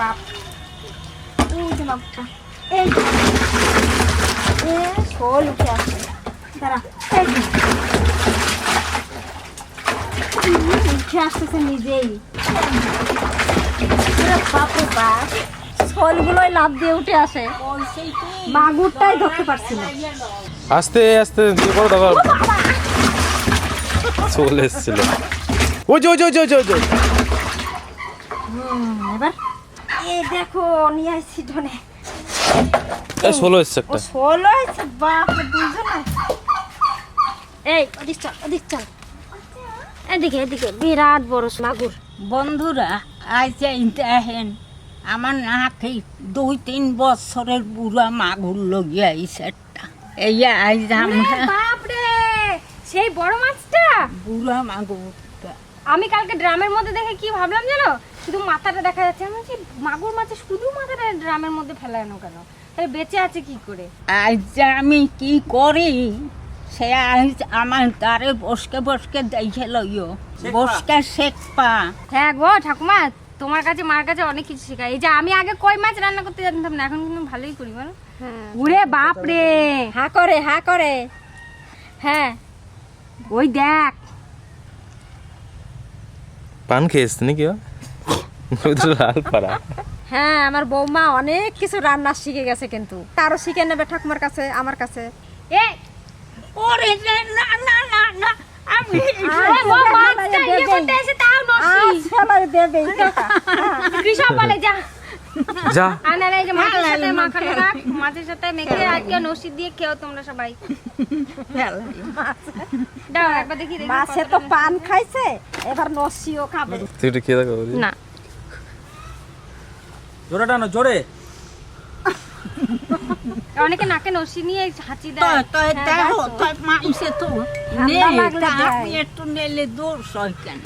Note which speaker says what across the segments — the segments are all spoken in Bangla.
Speaker 1: বাপ বাপটা এই শোল উঠে আসছে, দাঁড়া উঠে আসতেছে নিজেই। বাপরে বাপ, শোলগুলোই লাফ দিয়ে উঠে আসে, মাগুরটাই ধরতে পারছি না।
Speaker 2: আস্তে আস্তে করো, দেখো চলে এসেছিল। ওই যে ওই যে ওই যে ওই যে ওই যে
Speaker 1: এবার এই দেখো নিয়ে আসছি ধনে।
Speaker 2: ষোলো এসছে একটা।
Speaker 1: ষোলো এসছে, বাপরে দুজনে। এই ওদিক চল, ওদিক চল, এদিকে এদিকে বিরাট বড় মাগুর।
Speaker 3: বন্ধুরা আজ দেখেন আমার নাকি 2-3 বছরের বুড়া মাগুর লগিয়া আইছে একটা। এই আজ আমরা
Speaker 1: বাপরে সেই বড় মাছটা,
Speaker 3: বুড়া মাগুরটা।
Speaker 1: আমি কালকে ড্রামের মধ্যে দেখে কি ভাবলাম জানো, শুধু মাথাটা দেখা যাচ্ছে। আমি বলছি মাগুর মাছে শুধু মাথাটা ড্রামের মধ্যে ফেলানো কেন, তাহলে বেঁচে আছে কি করে?
Speaker 3: আজ আমি কি করি সে আজ আমার দ্বারে বসকে বসকে দেখে লইও, বসকে শেখপা।
Speaker 1: হ্যাঁ গো ঠাকুমা, তোমার কাছে মার কাছে অনেক কিছু শেখাই। এই যে আমি আগে কই মাছ রান্না করতে জানতাম না, এখন কিন্তু ভালোই করি বলো। ওরে বাপ রে, হা করে হা করে। হ্যাঁ ওই দেখ,
Speaker 2: পান খেয়েছে নাকি? লাল পাড়া।
Speaker 1: হ্যাঁ আমার বৌমা অনেক কিছু রান্না শিখে গেছে, কিন্তু তারও শিখে নেবে ঠাকুমার কাছে, আমার কাছে। এ
Speaker 3: ওরে না না না না, আমি
Speaker 1: কৃষক বলে যা
Speaker 2: যা
Speaker 1: মাছের সাথে মেখে আজকে নসি দিয়ে খেও তোমরা সবাই। একবার দেখি, মাছে তো পান খাইছে, এবার নসিও খাবে।
Speaker 2: তুই একটু খেয়ে দেখো
Speaker 1: না
Speaker 4: জোরে টানো, জোরে।
Speaker 1: অনেকে নাকে নসি নিয়ে হাঁচি দেয়।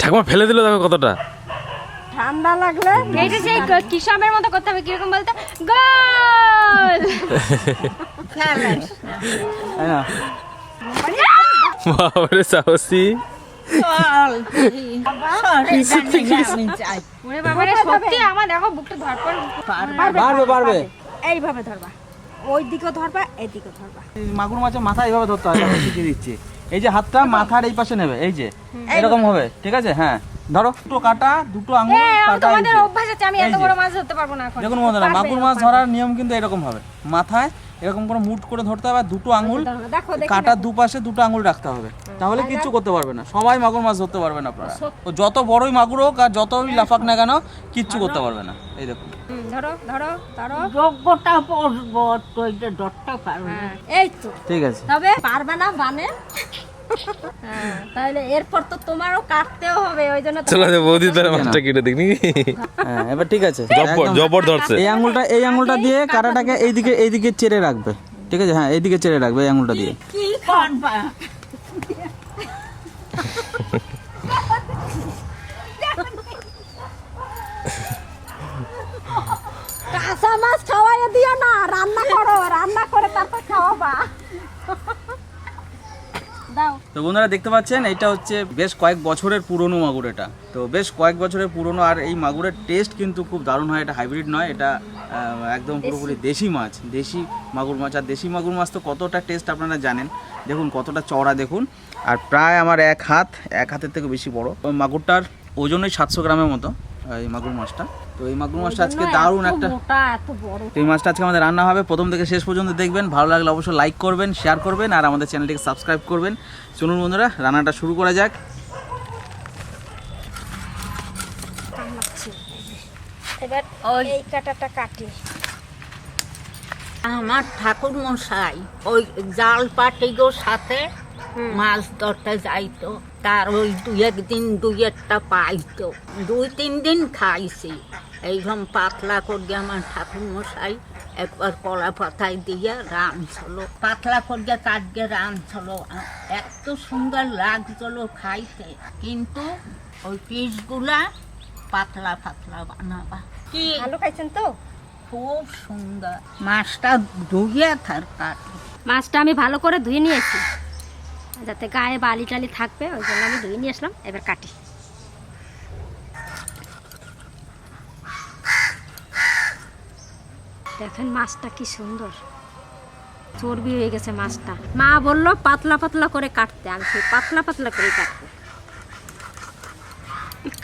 Speaker 2: ঠাকুমা ফেলে দিল, দেখো কতটা
Speaker 1: ঠান্ডা লাগলে এইটা সেই কিশোরের মতো করতে হবে, কিরকম বলতে গোল।
Speaker 2: বাবারে সাহসী।
Speaker 1: ওরে বাবারে, সত্যি আমার দেখো বুকটা ধরপড়।
Speaker 4: পারবে পারবে।
Speaker 1: এইভাবে ধরবা, ওই দিকেও ধরবা, এই দিকেও ধরবা।
Speaker 4: মাগুর মাছের মাথা এইভাবে ধরতে হয়, আমি শিখিয়ে দিচ্ছি। এই যে হাতটা মাথার এই পাশে নেবে, এই যে এরকম হবে, ঠিক আছে? হ্যাঁ ধরো, দুটো কাটা, দুটো আঙুল কাটা।
Speaker 1: তোমাদের অভ্যাস আছে, আমি এত বড় মাছ ধরতে পারবো না এখন।
Speaker 4: দেখুন বন্ধুরা, মাগুর মাছ ধরার নিয়ম কিন্তু এরকম হবে, মাথায় এরকম করে মুট করে ধরতে হবে, আর দুটো আঙুল কাটার দুপাশে দুটো আঙুল রাখতে হবে, তাহলে কিচ্ছু করতে পারবে না। সবাই মাগুর মাছ ধরতে পারবে না আপনারা, ও যত বড়ই মাগুর হোক আর যতই লাফাক না কেন কিচ্ছু করতে পারবে না। এই দেখুন,
Speaker 1: ধরো ধরো ধরো,
Speaker 3: যোগ্যতা পড়বো তো, এটা ধরতে পারবে না।
Speaker 1: এই তো
Speaker 4: ঠিক আছে।
Speaker 1: তবে পারবে না বানে। তাহলে এরপর তো তোমারও কাটতেও হবে, ওই জন্য
Speaker 2: চলো বৌদি তার মাছটা কেটে দেখনি।
Speaker 4: হ্যাঁ এবার ঠিক আছে।
Speaker 2: জবর ধরছে।
Speaker 4: এই আঙুলটা দিয়ে কাঁটাটাকে এইদিকে চেড়ে রাখবে, ঠিক আছে? হ্যাঁ এইদিকে চেড়ে রাখবে এই আঙুলটা দিয়ে।
Speaker 3: কি করবা?
Speaker 1: কাঁচা মাছ খাওয়াই দিও না, রান্না করো, রান্না করে তারপর খাওয়াবা। দাও।
Speaker 4: তো বন্ধুরা দেখতে পাচ্ছেন, এটা হচ্ছে বেশ কয়েক বছরের পুরনো মাগুর। এটা তো বেশ কয়েক বছরের পুরনো, আর এই মাগুরের টেস্ট কিন্তু খুব দারুণ হয়। এটা হাইব্রিড নয়, এটা একদম পুরোপুরি দেশি মাছ, দেশি মাগুর মাছ। আর দেশি মাগুর মাছ তো কতটা টেস্ট আপনারা জানেন, দেখুন কতটা চওড়া দেখুন, আর প্রায় আমার এক হাতের থেকে বেশি বড়। মাগুরটার ওজনই 700 গ্রামের মতো এই মাগুর মাছটা। তো এই মাগুর মাছটা আজকে দারুণ একটা, এই মাছটা আজকে আমাদের রান্না হবে। প্রথম থেকে শেষ পর্যন্ত দেখবেন, ভালো লাগলে অবশ্যই লাইক করবেন, শেয়ার করবেন, আর আমাদের চ্যানেলটিকে সাবস্ক্রাইব করবেন। চলুন বন্ধুরা, রান্নাটা শুরু করা যাক।
Speaker 1: এবার এই কাটাটা কাটি।
Speaker 3: আমার ঠাকুর মশাই ওই জাল পাটিগোর সাথে মাছ ধরতে যাইতো, তার ওই 2-1 দিন 2-1টা পাইতো, 2-3 দিন খাইছি। এইরকম পাতলা করে আমার ঠাকুর মশাই একবার কলা পাতায় দিয়ে রাঁধছিল, পাতলা করে কাটকে রাঁধছিল, এত সুন্দর লাগছিল খাইতে। কিন্তু ওই পিসগুলা পাতলা পাতলা বানাবা। কি
Speaker 1: ভালো খাইছেন তো?
Speaker 3: খুব সুন্দর। মাছটা ধুইয়া থার কাটে।
Speaker 1: মাছটা আমি ভালো করে ধুয়ে নিয়েছি, যাতে গায়ে বালি টালি থাকবে, ওই জন্য আমি ধুয়ে নিয়ে আসলাম। এবার কাটি। দেখেন মাছটা কি সুন্দর, চর্বি হয়ে গেছে মাছটা। মা বললো পাতলা পাতলা করে কাটতে, আমি সেই পাতলা পাতলা করে কাটতে।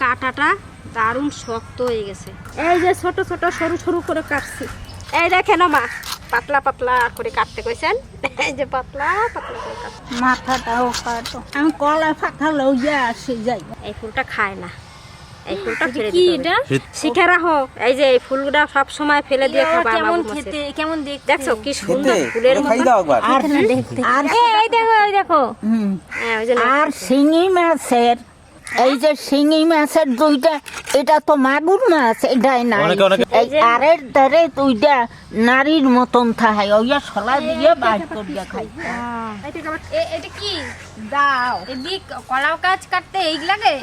Speaker 1: কাটাটা দারুণ শক্ত হয়ে গেছে। এই যে ছোট ছোট সরু সরু করে কাটছি, এই দেখেন মা পাতলা পাতলা করে কাটতে কইছেন, এই যে পাতলা পাতলা করে কাটতে।
Speaker 3: মাথাটাও কাটো, আমি কলা ফাঁকা লইয়া আসি যাই।
Speaker 1: এই ফুলটা খায় না, এই ফুলটা ফেলে দিতে হবে। শিখে রাখো, এই যে এই ফুলগুলা সব সময় ফেলে দিয়ে খাবা। কেমন খেতে, কেমন দেখতে, দেখছো কি সুন্দর ফুলের মতো।
Speaker 3: আর
Speaker 1: এই দেখো, এই দেখো। হ্যাঁ, ওই যে
Speaker 3: আর শিঙি মাছের, এই যে শিঙি মাছের দুইটা, এটা তো মাগুর মাছ, এটাই নাই। এই আরের ধারে দুইটা নারীর মতন থাকে, ওইয়া সলা দিয়ে বাইর করিয়া খাই।
Speaker 1: এটা কি
Speaker 3: দাও
Speaker 1: এদিক কলা গাছ কাটতে এইগুলাকে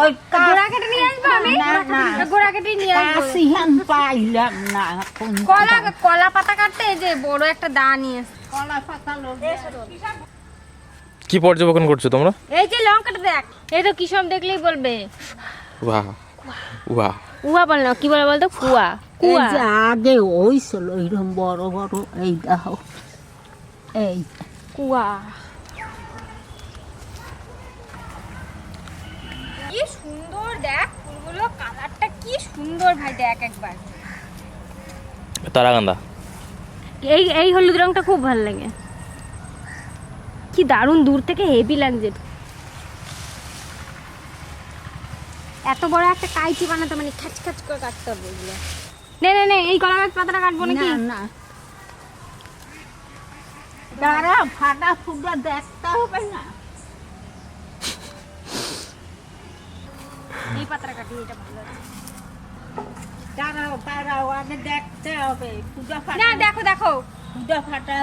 Speaker 3: ওই
Speaker 1: গোড়া কেটে নিয়ে আসবো আমি।
Speaker 3: না, না।
Speaker 1: গোড়া কেটে নিয়ে আসবো।
Speaker 3: কাশিহান পাইলাম না।
Speaker 1: কলা পাতা কাটতে এই যে বড় একটা দা নিয়ে আসছে।
Speaker 3: কলা পাতা লইয়া
Speaker 2: কি পর্যবেক্ষণ করছো তোমরা?
Speaker 1: এই যে লঙ্কাটা দেখ, এই তো কিসব দেখলেই বলবে
Speaker 2: বাহ বাহ।
Speaker 1: কুয়া বল না, কি বলে বলতো? কুয়া
Speaker 3: এই
Speaker 1: কুয়া।
Speaker 3: যে আগে হইছিল এরকম বড় বড়, এই দেখো এই
Speaker 1: কুয়া। কি সুন্দর দেখ ফুলগুলো, কালারটা কি সুন্দর ভাই, দেখ একবার।
Speaker 2: তারাগান্দা।
Speaker 1: এই এই হলুদ রংটা খুব ভালো লাগে, কি দারুণ দূর থেকে হেভি লাগছে। এত বড় একটা কাইচি বানাতে মানে খাচ খাচ করে কাটতে হবে এগুলো। নে নে নে, এই কলা গাছ পাতাটা কাটবো নাকি?
Speaker 3: না দাঁড়া, ফাটা ফুটা দেখতে হবে না।
Speaker 1: এই পাতাটা কাটি, এটা ভালো আছে।
Speaker 3: দাঁড়াও দাঁড়াও, আগে দেখতে হবে। ফুটা
Speaker 1: না
Speaker 3: ফাটা,
Speaker 1: দেখো দেখো,
Speaker 3: ফুটা ফাটা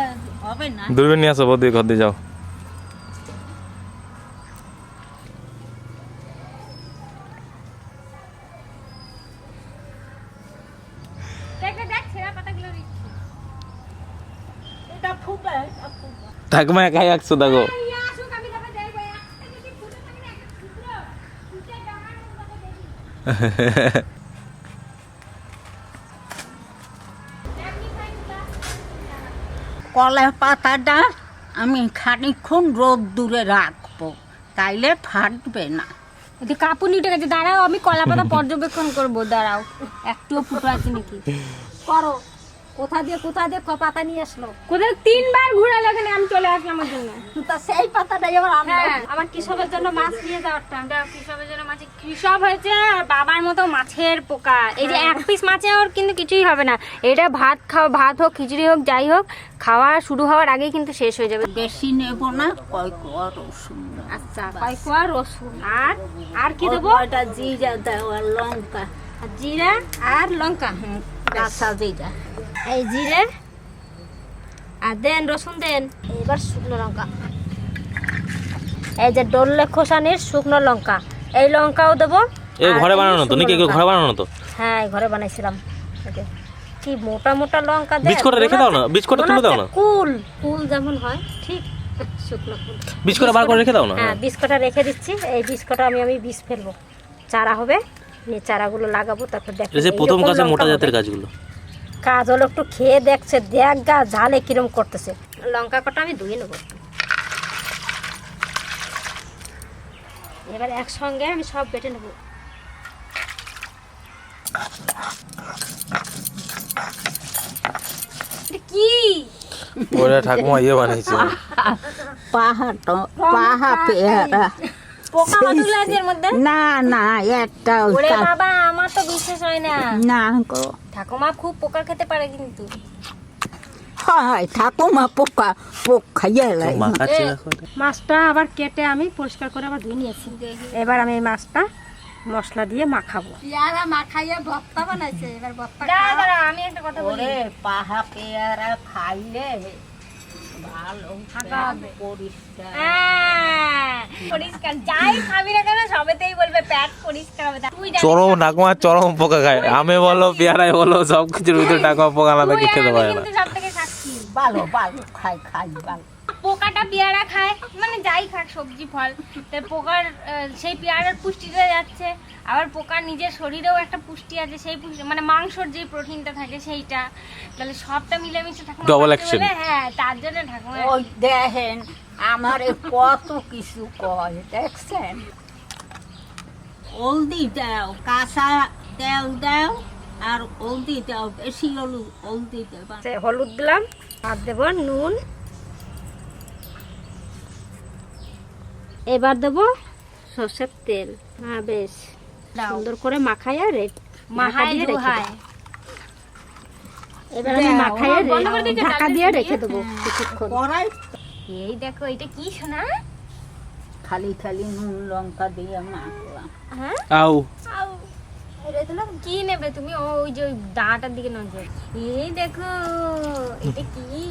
Speaker 3: হবে না।
Speaker 2: দূরবীন নিয়ে আসো, বৌদি ঘর দিয়ে যাও।
Speaker 1: দেখ দেখ দেখ, ছেঁড়া পাতাগুলো দিচ্ছি।
Speaker 3: এটা ফুটা, এটা ফুটা।
Speaker 2: ঠাকুমা একাই আঁকছো দেখো।
Speaker 1: নিয়ে আসুক, আমি তবে দেখবো। একটা যদি ফুটে থাকে না, একটা টুকরো, ফুটে ডাঙার মতো তবে দেখি। এমনি খাই ফুটা।
Speaker 3: কলা পাতাটা আমি খানিকক্ষণ রোদ দূরে রাখবো, তাইলে ফাটবে না।
Speaker 1: এতে কাপুনি উঠে গেছে, দাঁড়াও আমি কলা পাতা পর্যবেক্ষণ করবো, দাঁড়াও। একটুও ফুটো আছে নাকি করো। কোথা দিয়ে পাতা নিয়ে আসলো, কোথায় 3 বার ঘুরালো, এখানে আমি চলে আসলাম ওর জন্য।
Speaker 3: তা সেই পাতাটাই আবার
Speaker 1: হ্যাঁ, আমার কৃষকের জন্য মাছ নিয়ে যাওয়ারটা, কৃষকের জন্য মাছ। কৃষক হয়েছে আর বাবার মতো মাছের পোকা। এই যে এক পিস মাছে ওর কিন্তু কিছুই হবে না। এটা ভাত ভাত হোক খিচুড়ি হোক যাই হোক, খাওয়া শুরু হওয়ার আগেই কিন্তু শেষ হয়ে যাবে।
Speaker 3: বেশি নেব না, কয় কোয়া রসুন দাও।
Speaker 1: আচ্ছা, কয় কোয়া রসুন, আর কি দেবো?
Speaker 3: কয়টা জিরা দাও আর লঙ্কা।
Speaker 1: জিরা আর লঙ্কা,
Speaker 3: কাঁচা জিরা।
Speaker 1: এই জিরে আর দেন রসুন দেন। এবার শুকনো লঙ্কা, এই যে ডললে খোসানির শুকনো লঙ্কা, এই লঙ্কাও দেবো।
Speaker 2: এই
Speaker 1: আর
Speaker 2: ঘরে
Speaker 1: এই
Speaker 2: বানানো তো
Speaker 1: শুকনো
Speaker 2: নাকি?
Speaker 1: লঙ্কা।
Speaker 2: ঘরে বানানো তো?
Speaker 1: হ্যাঁ, ঘরে বানাইছিলাম। এই যে, কি মোটা মোটা লঙ্কা দেন।
Speaker 2: বীজ কটা রেখে দাও না, বীজ কটা তুলে দাও না।
Speaker 1: কুল কুল যেমন হয় ঠিক শুকনো কুল,
Speaker 2: বীজ কটা বার করে রেখে দাও না।
Speaker 1: হ্যাঁ, বীজ কটা রেখে দিচ্ছি। এই বীজ কটা আমি বীজ ফেলবো, চারা হবে, নিয়ে চারাগুলো লাগাবো। তারপর দেখো
Speaker 2: এই যে প্রথম গাছে মোটা জাতের গাছগুলো।
Speaker 1: কাজ হলো একটু খেয়ে দেখছে, দেখ গা ঝালে কিরম করতেছে। লঙ্কা কটা আমি ধুয়ে নেবো। এবার একসঙ্গে আমি সব বেটে নেবো। কি
Speaker 2: ওরা ঠাকুমা ইয়ে বানাইছে,
Speaker 3: পাহা পেয়ারা।
Speaker 1: পোকা মাতুলা আছে এর মধ্যে?
Speaker 3: না না, একটা
Speaker 1: ওরে বাবা, আমার তো বিশ্বাস হয় না।
Speaker 3: না গো,
Speaker 1: ঠাকুমা খুব পোকা খেতে পারে কিন্তু।
Speaker 3: হয় ঠাকুমা পোকা খাইয়া লাগে।
Speaker 1: মাছটা আবার কেটে আমি পরিষ্কার করে আবার ধুয়ে নিয়েছি। এবার আমি এই মাছটা মশলা দিয়ে মাখাবো।
Speaker 3: পেয়ারা মাখাইয়া ভর্তা বানাইছে, এবার ভর্তা।
Speaker 1: দাঁড়া, আমি একটা কথা বলি।
Speaker 3: ওরে পাহা পেয়ারা খাইলে ভালো, পরিষ্কার।
Speaker 1: হ্যাঁ, পরিষ্কার যাই খাবি না কেন সবেতেই বলবে পেট পরিষ্কার হবে। তুই জানিস
Speaker 2: চরম
Speaker 1: না?
Speaker 2: ঠাকুমা চরম পোকা খায়। আমে বলো পেয়ারায় বলো সব কিছুর ভিতরে ঠাকুমা পোকা আলাদা
Speaker 1: তুই
Speaker 2: খেতে
Speaker 1: আর আমি
Speaker 2: পারে না।
Speaker 1: কিন্তু সব থেকে সাক্ষী।
Speaker 3: ভালো ভালো খাই ভালো।
Speaker 1: পোকাটা পেয়ারা খায়, মানে যাই খাক সবজি ফল, তাই পোকার সেই পেয়ারার পুষ্টিটা যাচ্ছে, আবার পোকার নিজের শরীরেও একটা পুষ্টি আছে, সেই পুষ্টি মানে মাংসর যে প্রোটিনটা থাকে সেইটা, তাহলে সবটা মিলেমিশে ঠাকুমা
Speaker 2: Double
Speaker 1: করতে
Speaker 2: action.
Speaker 1: বলে, হ্যাঁ তার জন্য ঠাকুমা।
Speaker 3: ওই দেখেন আমারে কত কিছু কয়, দেখছেন? হলদি দাও, কাঁচা তেল দাও, আর হলদি দাও, বেশি হলদি দেবা।
Speaker 1: হলুদ দিলাম, আর দেব নুন, এবার দেব সর্ষের তেল। হ্যাঁ বেশ সুন্দর করে মাখাইয়া এবার আমি মাখাইয়া ঢাকা দিয়ে রেখে দেবো কিছুক্ষণ।
Speaker 3: কড়াই
Speaker 1: এই দেখো এটা কি শোনা,
Speaker 3: খালি খালি নুন লঙ্কা দিয়ে মাখলাম।
Speaker 1: হ্যাঁ
Speaker 2: আউ
Speaker 1: কি নেবে তুমি? ওই যে ওই দাঁটার দিকে নজর। এই দেখো এটা কি,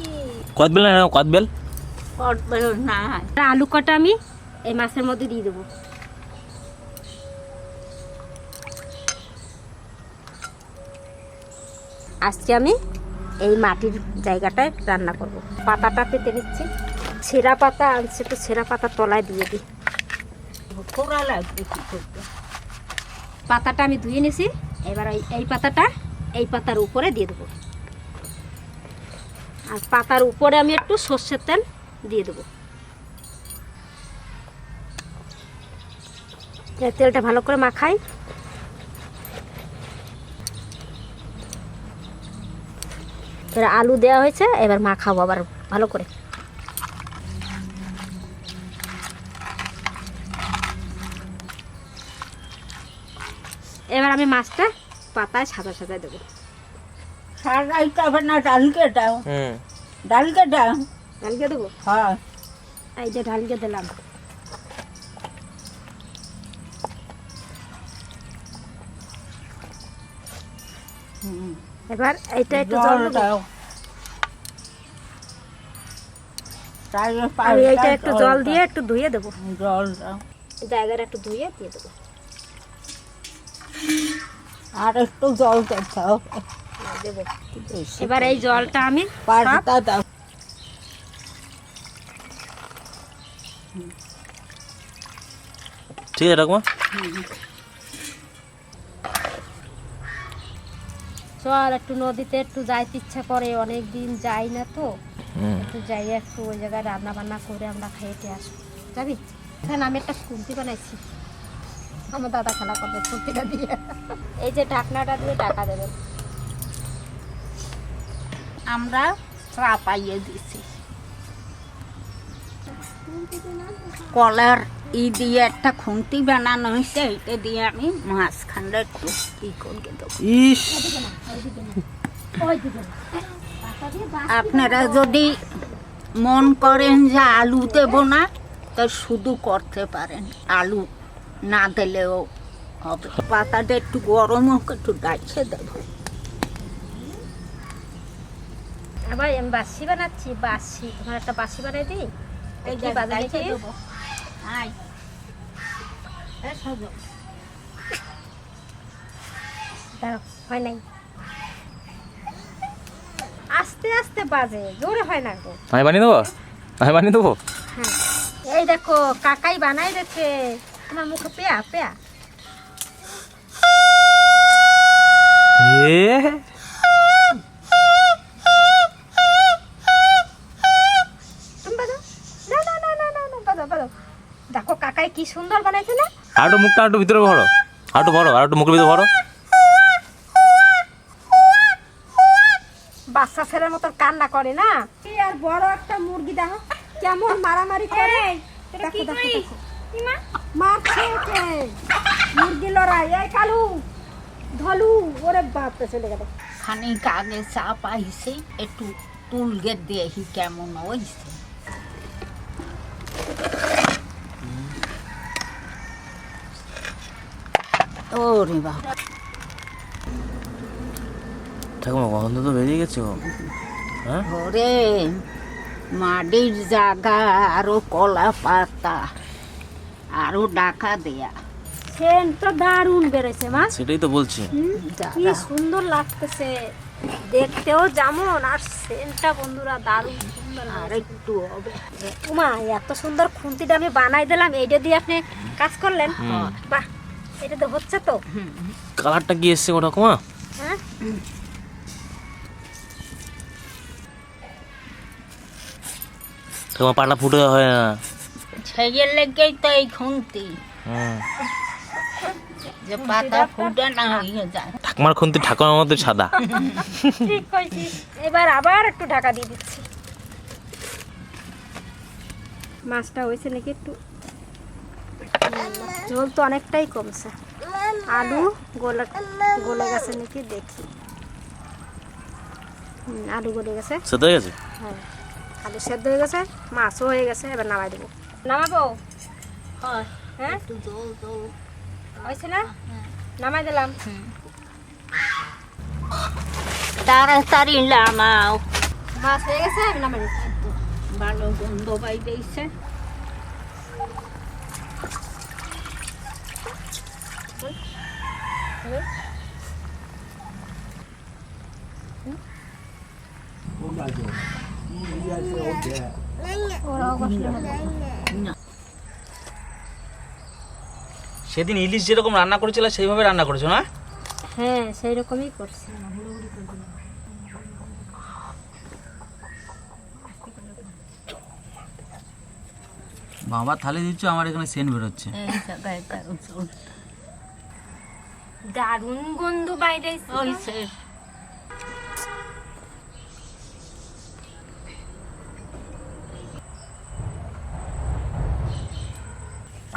Speaker 2: কদবেল না কদবেল?
Speaker 3: কড়বেল না,
Speaker 1: আলু কটা আমি এই মাছের মধ্যে দিয়ে দেবো। আজকে আমি এই মাটির জায়গাটায় রান্না করব। পাতাটা পেতে নিচ্ছি, ছেঁড়া পাতা আনছে, তো ছেঁড়া পাতা তলায় দিয়ে দিই।
Speaker 3: পোড়া লাগবে কি করতে?
Speaker 1: পাতাটা আমি ধুয়ে নিয়েছি, এবার এই পাতাটা এই পাতার উপরে দিয়ে দেবো, আর পাতার উপরে আমি একটু সর্ষের তেল দিয়ে দেবো। তেলটা ভালো করে মাখাই। এবার আলু দেওয়া হয়েছে, এবার মাখাবো আবার ভালো করে। এবার আমি মাছটা পাতায় সাদা সাদা দেবো।
Speaker 3: সারাইতে হবে না, ডালকে দাও, ডালকে দাও।
Speaker 1: ঢালকে দেবো,
Speaker 3: হ্যাঁ
Speaker 1: এই যে ঢালকে দিলাম। এবার এইটা একটু জল
Speaker 3: জল
Speaker 1: দেবো,
Speaker 3: দাও,
Speaker 1: আর এইটা একটু জল দিয়ে একটু ধুয়ে দেবো,
Speaker 3: জল দাও,
Speaker 1: জায়গাটা একটু ধুয়ে দিয়ে দেবো।
Speaker 3: আর একটু জল দাও,
Speaker 1: দেবো। এবার এই জলটা আমি
Speaker 3: পাঁচটা দাও।
Speaker 2: ঠিক আছে ঠাকুমা।
Speaker 1: চল একটু নদীতে একটু যাইতে ইচ্ছা করে, অনেক দিন যাই না তো, একটু যাই, একটু ওই জায়গায় রান্না বান্না করে আমরা খাইতে আসবো। যাবি? এখানে আমি একটা খুন্তি বানাইছি, আমার দাদা খেলা করবে খুন্তিটা দিয়ে। এই যে ঢাকনাটা দিয়ে ঢাকা দেবেন।
Speaker 3: আমরা চাপাইয়ে দিছি কলার দিয়ে একটা খুন্তি বানানো হয়েছে, এটা দিয়ে আমি মাঝখানটা একটু ই করে দেবো।
Speaker 2: ইস
Speaker 3: আপনারা যদি মন করেন যে আলু দেব না, তা শুধু করতে পারেন, আলু না দিলেও হবে। পাতাটা একটু গরম হোক, একটু ডাইছে দেবো।
Speaker 1: আবার আমি বাসি বানাচ্ছি, বাসি তোমার একটা বাসি বানাই দিই।
Speaker 3: এই যে ডাইছে দেবো। আয়
Speaker 1: দাঁড়াও, হয় নাই, আস্তে আস্তে বাজে, জোরে হয় না গো।
Speaker 2: আমি বানিয়ে দেবো, আমি বানিয়ে দেবো।
Speaker 1: হ্যাঁ এই দেখো কাকাই বানাই দিচ্ছে, আমার মুখে পেয়া পেয়া।
Speaker 2: এ
Speaker 1: তুমি বাজাও, না না না না না না, বাজাও বাজাও। দেখো কাকাই কি সুন্দর বানাইছে না।
Speaker 2: আর একটু মুখটা আর একটু ভিতরে ভরো, আর একটু ভরো, আর একটু মুখের ভিতরে ভরো।
Speaker 1: বাচ্চা ছেলের মতো কান্না করে না। এই আর বড় একটা মুরগি দেখো কেমন মারামারি করে। দেখো দেখো দেখো মারছে ওকে, মুরগি লড়াই। এই কালু ধলু, ওরে বাপরে চলে গেল।
Speaker 3: খানিক আগে চা পাইছি, একটু তুলগে দেখি কেমন হয়েছে। ওরে বাবা,
Speaker 2: ঠাকুমা গন্ধ তো বেরিয়ে গেছে গো। হ্যাঁ
Speaker 3: ওরে মাটির জায়গা, আরো কলা পাতা, আরো ডাকা দেয়া।
Speaker 1: সেন্টটা দারুণ বেরোছে মা,
Speaker 2: সেটাই তো বলছি।
Speaker 1: কি সুন্দর লাগতেছে দেখতেও যেমন, আর সেন্টটা বন্ধুরা দারুণ।
Speaker 3: আর একটু হবে।
Speaker 1: উমা এত সুন্দর খুন্তিটা আমি বানাই দিলাম, এইটা দিয়ে আপনি কাজ করলেন। বাহ, এটা তো হচ্ছে তো।
Speaker 2: কালারটা কি এসছে গো ঠাকুমা?
Speaker 1: হ্যাঁ
Speaker 2: ঠাকুমা পাটা ফুটে হয় না।
Speaker 3: ছেগের লেগেই তো এই খুন্তি,
Speaker 2: হুম।
Speaker 3: যে পাতা ফুটে না হয়ে যায়।
Speaker 2: ঠাকুমার খুন্তি ঠাকুমার মতো সাদা।
Speaker 1: ঠিক কইছিস। এবার আবার একটু ঢাকা দিয়ে দিচ্ছি। মাছটা হয়েছে নাকি একটু, ঝোল তো অনেকটাই কমছে। আলু গলে গলে গেছে নাকি দেখি। আলু গলে গেছে।
Speaker 2: সেদ্ধ হয়ে গেছে?
Speaker 1: হ্যাঁ, আলু সেদ্ধ হয়ে গেছে, মাছও হয়ে গেছে। এবার নামাই দেবো। নামাবো?
Speaker 3: হয়,
Speaker 1: হ্যাঁ
Speaker 3: একটু জল জল
Speaker 1: হয়েছে না? নামাই দিলাম।
Speaker 3: তাড়াতাড়ি নামাও।
Speaker 1: মাছ হয়ে গেছে, আমি নামাই দিচ্ছি।
Speaker 3: ভালো গন্ধ পাই দিয়েছে।
Speaker 4: সেদিন ইলিশ যেরকম রান্না করেছিল সেইভাবে রান্না করেছো না?
Speaker 1: হ্যাঁ, সেই রকমই করছি।
Speaker 4: বাবা থালি দিচ্ছ, আমার এখানে সেন্ট বেরোচ্ছে।
Speaker 3: এই জায়গায় কারো জল
Speaker 1: দারুণ গন্ধ বাইরে
Speaker 3: হয়েছে।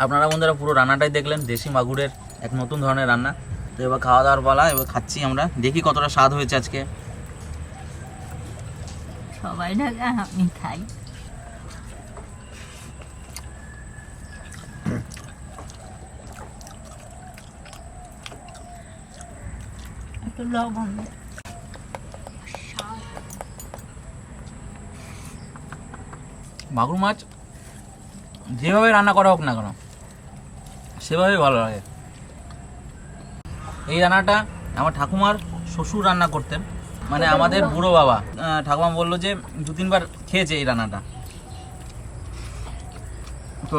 Speaker 4: আপনারা বন্ধুরা পুরো রান্নাটাই দেখলেন, দেশি মাগুরের এক নতুন ধরনের রান্না। তো এবার খাওয়া দাওয়ার পালা, এবার খাচ্ছি আমরা, দেখি কতটা স্বাদ হয়েছে আজকে।
Speaker 3: সবাই ঢাকা আমি খাই। একটু লবণ
Speaker 4: মাগুর মাছ যেভাবে রান্না করা হোক না কেন সেভাবেই ভালো লাগে। এই রান্নাটা আমার ঠাকুমার শ্বশুর রান্না করতেন, মানে আমাদের বুড়ো বাবা। ঠাকুমা বললো যে 2-3 বার খেয়েছে এই রান্নাটা। তো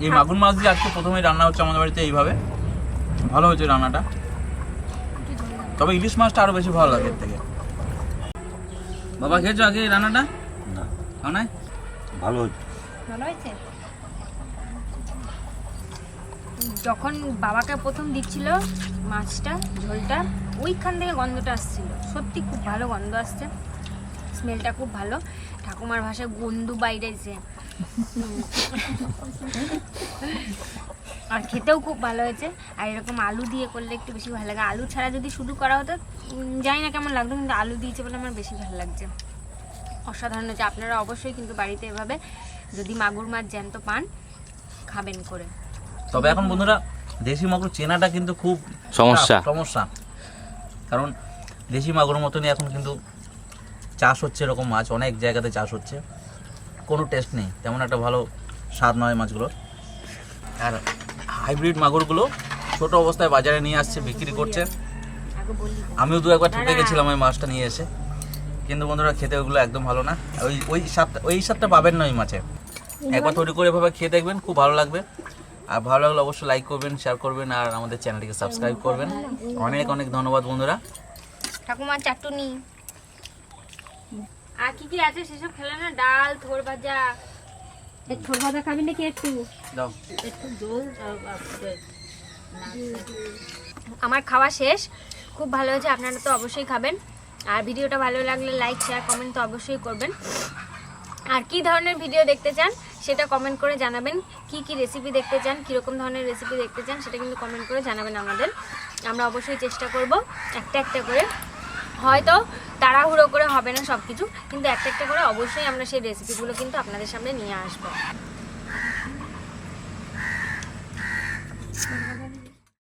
Speaker 4: এই মাগুর মাছ দিয়ে আজকে প্রথমেই রান্না হচ্ছে আমাদের বাড়িতে এইভাবে। ভালো হয়েছে রান্নাটা, তবে ইলিশ মাছটা আরো বেশি ভালো লাগে এর থেকে। বাবা খেয়েছো আগে এই রান্নাটা?
Speaker 5: না,
Speaker 4: খাও নাই?
Speaker 5: ভালো হয়েছে।
Speaker 1: ভালো হয়েছে। যখন বাবাকে প্রথম দিচ্ছিল মাছটা, ঝোলটা, ওইখান থেকে গন্ধটা আসছিল। সত্যি খুব ভালো গন্ধ আসছে, স্মেলটা খুব ভালো। ঠাকুমার ভাষায় গন্ধু বাইরেছে। আর খেতেও খুব ভালো হয়েছে। আর এরকম আলু দিয়ে করলে একটু বেশি ভালো লাগে। আলু ছাড়া যদি শুধু করা হতো জানি না কেমন লাগতো, কিন্তু আলু দিয়েছে বলে আমার বেশি ভালো লাগছে। অসাধারণ হয়েছে। আপনারা অবশ্যই কিন্তু বাড়িতে এভাবে যদি মাগুর মাছ জ্যান্ত পান খাবেন করে।
Speaker 4: তবে এখন বন্ধুরা দেশি মাগুর চেনাটা কিন্তু খুব সমস্যা, কারণ দেশি মাগুর মতনই এখন কিন্তু চাষ হচ্ছে এরকম মাছ, অনেক জায়গাতে চাষ হচ্ছে, কোনো টেস্ট নেই, তেমন একটা ভালো স্বাদ নয় মাছগুলো। আর হাইব্রিড মাগুরগুলো ছোট অবস্থায় বাজারে নিয়ে আসছে, বিক্রি করছে। আমিও 2-1বার ঠকে গেছিলাম ওই মাছটা নিয়ে এসে, কিন্তু বন্ধুরা খেতে ওগুলো একদম ভালো না। ওই স্বাদটা পাবেন না ওই মাছে। একবার তৈরি করে এভাবে খেয়ে দেখবেন, খুব ভালো লাগবে। আর ভালো লাগলে অবশ্যই লাইক করবেন, শেয়ার করবেন, আর আমাদের চ্যানেলটিকে সাবস্ক্রাইব করবেন। অনেক অনেক ধন্যবাদ বন্ধুরা।
Speaker 1: ঠাকুমার চাটুনি আর কি কি আছে সেসব খেলে না। ডাল, থোর ভাজা। থোর ভাজা খাবি নাকি একটু?
Speaker 4: দাও।
Speaker 3: একটু জল দাও বাপরে।
Speaker 1: আমার খাওয়া শেষ, খুব ভালো হয়েছে। আপনারা তো অবশ্যই খাবেন। আর ভিডিওটা ভালো লাগলে লাইক, শেয়ার, কমেন্ট তো অবশ্যই করবেন। আর কি ধরনের ভিডিও দেখতে চান সেটা কমেন্ট করে জানাবেন। কি কি রেসিপি দেখতে চান, কীরকম ধরনের রেসিপি দেখতে চান সেটা কিন্তু কমেন্ট করে জানাবেন আমাদের। আমরা অবশ্যই চেষ্টা করব একটা একটা করে, হয়তো তাড়াহুড়ো করে হবে না সব কিছু, কিন্তু একটা একটা করে অবশ্যই আমরা সেই রেসিপিগুলো কিন্তু আপনাদের সামনে নিয়ে আসবো।